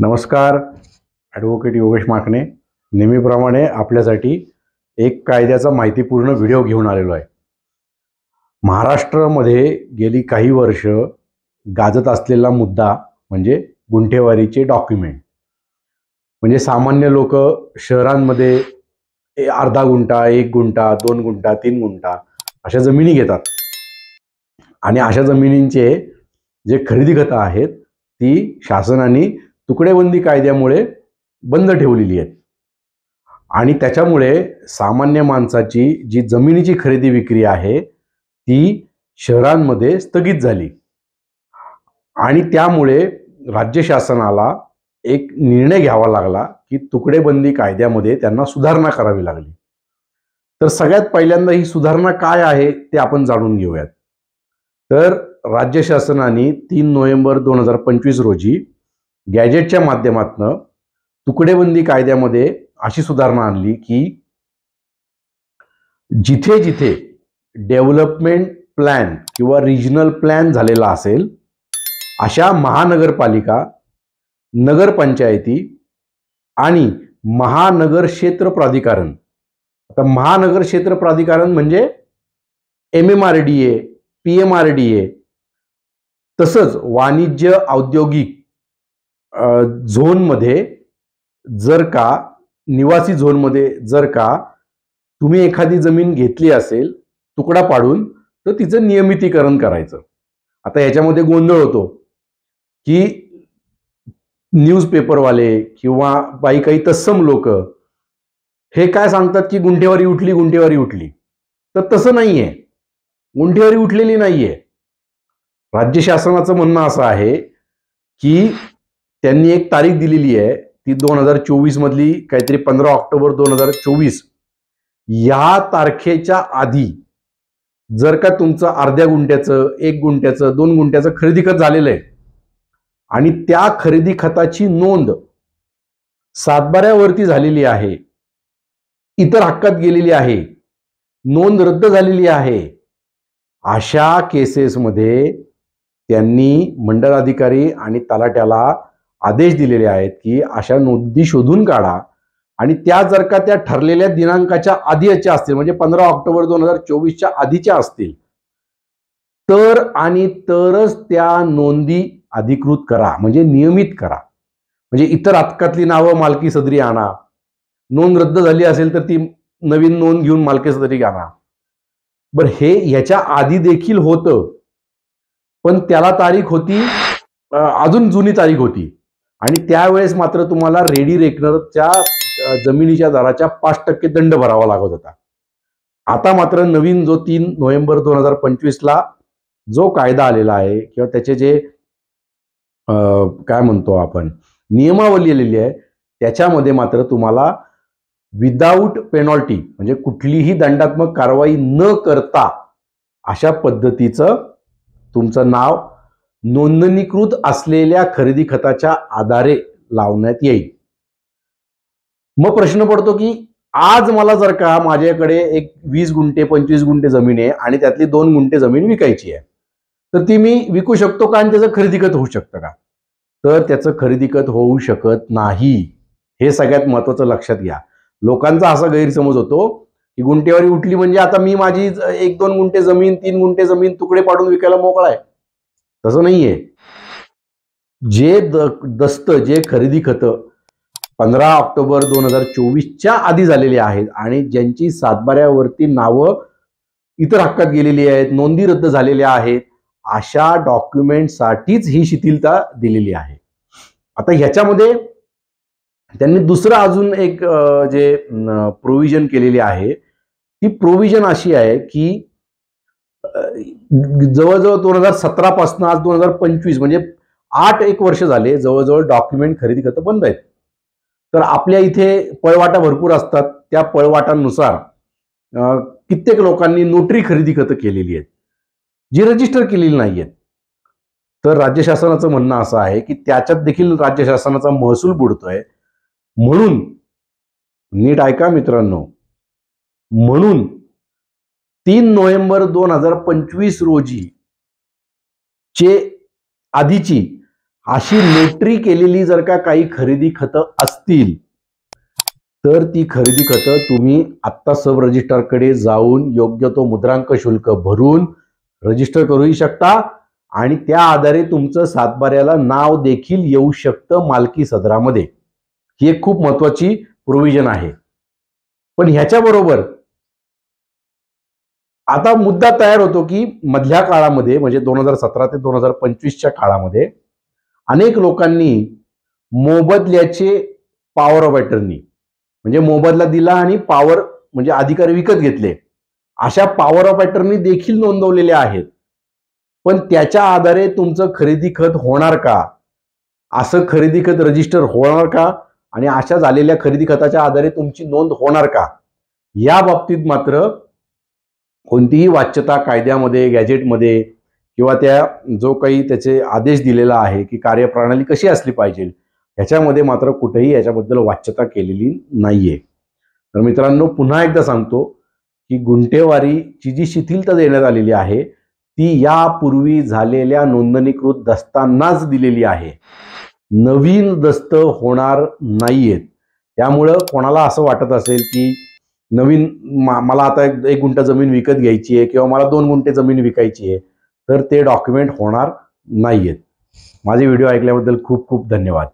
नमस्कार, ॲडव्होकेट योगेश माकणे नेहमीप्रमाणे आपल्यासाठी एक कायद्याचा माहितीपूर्ण व्हिडिओ घेऊन आलेलो आहे. महाराष्ट्रामध्ये गेली काही वर्ष गाजत असलेला मुद्दा म्हणजे गुंठेवारीचे डॉक्युमेंट. म्हणजे सामान्य लोक शहरांमध्ये अर्धा गुंठा, 1 गुंठा, 2 गुंठा, 3 गुंठा अशा जमिनी घेतात आणि अशा जमिनींचे जे खरेदी खतं आहेत ती शासनाने तुकडेबंदी कायद्यामुळे बंद ठेवलेली आहेत आणि त्याच्यामुळे सामान्य माणसाची जी जमिनीची खरेदी विक्री आहे ती शहरांमध्ये स्थगित झाली आणि त्यामुळे राज्य शासनाला एक निर्णय घ्यावा लागला की तुकडेबंदी कायद्यामध्ये त्यांना सुधारणा करावी लागली. तर सगळ्यात पहिल्यांदा ही सुधारणा काय आहे ते आपण जाणून घेऊयात. तर राज्य शासनाने 3 नोव्हेंबर 2025 रोजी गॅजेटच्या माध्यमातून तुकडेबंदी कायद्यामध्ये अशी सुधारणा आणली की जिथे जिथे डेव्हलपमेंट प्लॅन किंवा रिजनल प्लॅन झालेला असेल अशा महानगरपालिका, नगरपंचायती आणि महानगर क्षेत्र प्राधिकरण. आता महानगर क्षेत्र प्राधिकरण म्हणजे MMRDA, PMRDA, तसंच वाणिज्य औद्योगिक झोनमध्ये जर का निवासी झोनमध्ये जर का तुम्ही एखादी जमीन घेतली असेल तुकडा पाडून तर तिचं नियमितीकरण करायचं. आता याच्यामध्ये गोंधळ होतो की न्यूजपेपरवाले किंवा काही तत्सम लोक हे काय सांगतात की गुंठेवारी उठली. तर तसं नाहीये, गुंठेवारी उठलेली नाहीये. राज्य शासनाचं म्हणणं असं आहे की त्यांनी एक तारीख दिलेली आहे ती 2024 मधली काहीतरी 15 ऑक्टोबर 2024 या तारखेच्या आधी जर का तुमचं अर्ध्या गुंठ्याचं, 1 गुंठ्याचं, 2 गुंठ्याचं खरेदी खत झालेलं आहे आणि त्या खरेदी खताची नोंद सातबाऱ्यावरती झालेली आहे, इतर हक्कात गेलेली आहे, नोंद रद्द झालेली आहे, अशा केसेसमध्ये त्यांनी मंडलाधिकारी आणि तलाट्याला आदेश दिलेले आहेत की अशा नोंदी शोधून काढा आणि त्या जर का त्या ठरलेल्या दिनांकाच्या आधीच्या असतील म्हणजे 15 ऑक्टोबर 2024च्या आधीच्या असतील तर आणि तरच त्या नोंदी अधिकृत करा, म्हणजे नियमित करा. म्हणजे इतर हक्कातली नावं मालकी सदरी आणा, नोंद रद्द झाली असेल तर ती नवीन नोंद घेऊन मालकी सदरी आणा. बरं, हे ह्याच्या आधी देखील होतं पण त्याला तारीख होती अजून जुनी तारीख होती आणि त्यावेळेस मात्र तुम्हाला रेडी रेकनरच्या जमिनीच्या दराच्या 5% दंड भरावा लागत होता. आता मात्र नवीन जो 3 नोव्हेंबर 2025 ला जो कायदा आलेला आहे किंवा त्याचे जे काय म्हणतो आपण नियमावली आलेली आहे त्याच्यामध्ये मात्र तुम्हाला विदाऊट पेनॉल्टी म्हणजे कुठलीही दंडात्मक कारवाई न करता अशा पद्धतीचं तुमचं नाव नोंदणीकृत असलेल्या खरेदी खताच्या आधारे लावण्यात येईल. मग प्रश्न पडतो की आज मला जर का माझ्याकडे एक 20 गुंठे 25 गुंठे जमीन आहे आणि त्यातली 2 गुंठे जमीन विकायची आहे तर ती मी विकू शकतो का आणि त्याचं खरेदी खत होऊ शकतं का? तर त्याचं खरेदी खत होऊ शकत नाही. हे सगळ्यात महत्वाचं लक्षात घ्या. लोकांचा असा गैरसमज होतो की गुंठेवारी उठली म्हणजे आता मी माझी 1-2 गुंठे जमीन, 3 गुंठे जमीन तुकडे पाडून विकायला मोकळा आहे. तसं नाहीये. जे खरेदी खतं 15 ऑक्टोबर 2024च्या आधी झालेली आहेत आणि ज्यांची सातबाऱ्यावरती नावं इतर हक्कात गेलेली आहेत, नोंदी रद्द झालेल्या आहेत, अशा डॉक्युमेंटसाठीच ही शिथिलता दिलेली आहे. आता ह्याच्यामध्ये त्यांनी दुसरं अजून एक जे प्रोव्हिजन केलेली आहे ती प्रोव्हिजन अशी आहे की जवळजवळ 2017 पासून आज 2025 म्हणजे 8 वर्ष झाले जवळजवळ डॉक्युमेंट खरेदी खतं बंद आहेत. तर आपल्या इथे पळवाटा भरपूर असतात, त्या पळवाटांनुसार कित्येक लोकांनी नोटरी खरेदी खतं केलेली आहेत जी रजिस्टर केलेली नाहीयेत. तर राज्य शासनाचं म्हणणं असं आहे की त्याच्यात देखील राज्य शासनाचा महसूल बुडतोय. म्हणून नीट ऐका मित्रांनो, म्हणून 3 नोव्हेंबर 2025 रोजी चे आधीची अशी नोटरी केलेली जर का काही खरेदी खतं असतील तर ती खरेदी खतं तुम्ही आत्ता सब रजिस्ट्रारकडे जाऊन योग्य तो मुद्रांक शुल्क भरून रजिस्टर करूही शकता आणि त्या आधारे तुमचं सातबाऱ्याला नाव देखील येऊ शकतं मालकी सदरामध्ये. ही एक खूप महत्वाची प्रोव्हिजन आहे. पण ह्याच्याबरोबर आता मुद्दा तयार होतो की मधल्या काळामध्ये म्हणजे 2017 ते 2025च्या काळामध्ये अनेक लोकांनी मोबदल्याचे पॉवर ऑफ अटर्नी म्हणजे मोबदला दिला आणि पॉवर म्हणजे अधिकार विकत घेतले अशा पॉवर ऑफ अटर्नी देखील नोंदवलेल्या आहेत. पण त्याच्या आधारे तुमचं खरेदी खत होणार का, असं खरेदी खत रजिस्टर होणार का आणि अशा झालेल्या खरेदी खताच्या आधारे तुमची नोंद होणार का, या बाबतीत मात्र कोणतीही वाच्यता कायद्यामध्ये गॅजेटमध्ये किंवा त्या जो काही त्याचे आदेश दिलेला आहे की कार्यप्रणाली कशी असली पाहिजे ह्याच्यामध्ये मात्र कुठेही याच्याबद्दल वाच्यता केलेली नाहीये. तर मित्रांनो पुन्हा एकदा सांगतो की गुंठेवारीची जी शिथिलता देण्यात आलेली आहे ती यापूर्वी झालेल्या नोंदणीकृत दस्तांनाच दिलेली आहे, नवीन दस्त होणार नाहीयेत. त्यामुळं कोणाला असं वाटत असेल की नवीन मला आता 1 गुंठा जमीन विकत घ्यायची आहे किंवा मला 2 गुंठे जमीन विकायची आहे तर ते डॉक्युमेंट होणार नाहीयेत. माझे व्हिडिओ ऐकल्याबद्दल खूप खूप धन्यवाद.